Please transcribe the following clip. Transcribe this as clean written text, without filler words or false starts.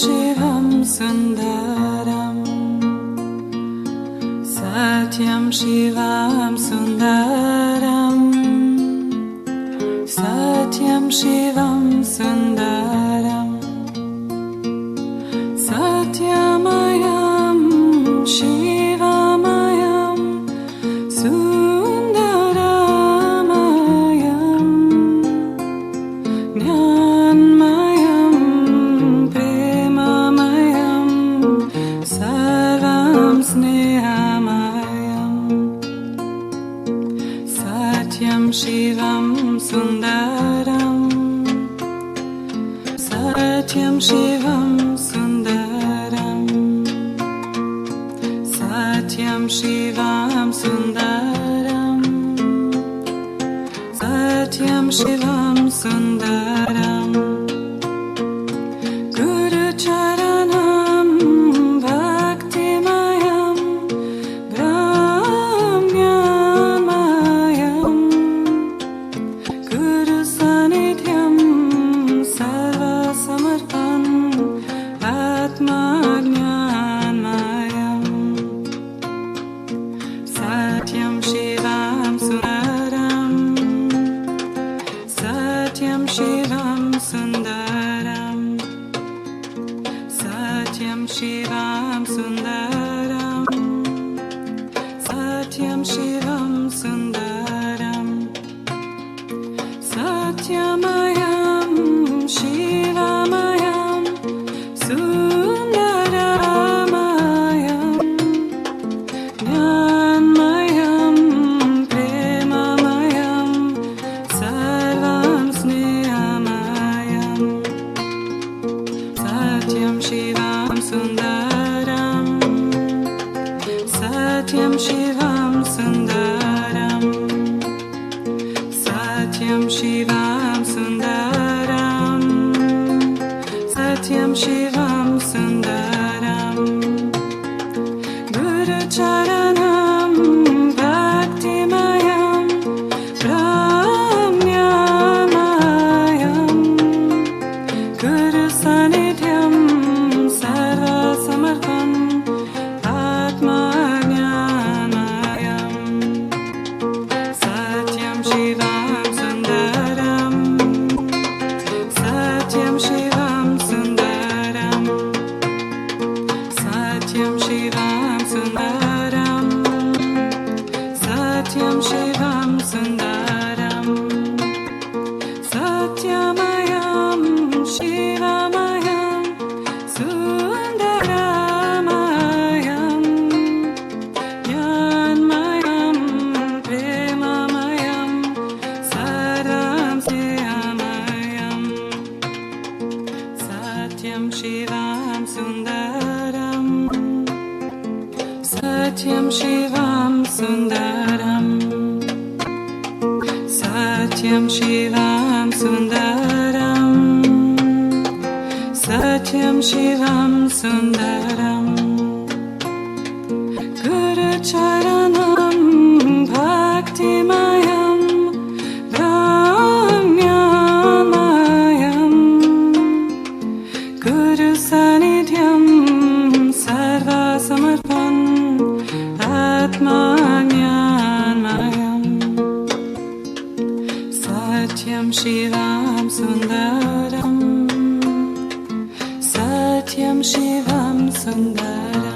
शिवं सुन्दरम् सत्यं शिवं सुन्दरम् सत्यं शिवं सुन्दरम् सत्यमयं शिवमयं सुन्दरमयं ज्ञानमयं प्रेममयं सर्वं स्नेहमयं सत्यं शिवं सुन्दरम् सत्यं शिवं सुन्दरम् सत्यं शिवं सुन्दरम् सत्यं शिवं सुन्दरम् गुरुचरणं भक्तिमयं ब्रह्मज्ञानमयं गुरुसान्निध्यं सर्वसमर्पणम् आत्मज्ञानमयं सत्यं शिवं सुन्दरम् सत्यं शिवं सुन्दरम् सत्यं शिवं सुन्दरम् सत्यं शिवं सुन्दरम् सत्यमयं शिवमयं सुन्दरमयं ज्ञानमयं प्रेममयं सर्वं स्नेहमयं सत्यं शिवं सुन्दरम् सत्यं शिवं सुन्दरम् सत्यं शिवं सुन्दरम् सत्यं शिवं सुन्दरम् गुरुचरणं भक्तिमयं ब्रह्मज्ञानमयं गुरुसान्निध्यं सर्वसमर्पणम् आत्मज्ञानमयं सत्यं शिवं सुन्दरम् सत्यं शिवं सुन्दरम् सत्यं शिवं सुन्दरम् सत्यं शिवं सुन्दरम् सत्यमयं शिवमयं सुन्दरमयं ज्ञानमयं प्रेममयं सर्वं स्नेहमयं सत्यं शिवं सुन्दरम् सत्यं शिवं सुन्दरम् सत्यं शिवं सुन्दरम् सत्यं शिवं सुन्दरम् गुरुचरणं भक्तिमयं ब्रह्मज्ञानमयं गुरुसान्निध्यं सर्वसमर्पणम् आत्मज्ञानमयं सत्यं शिवं सुन्दरम् सत्यं शिवं सुन्दरम्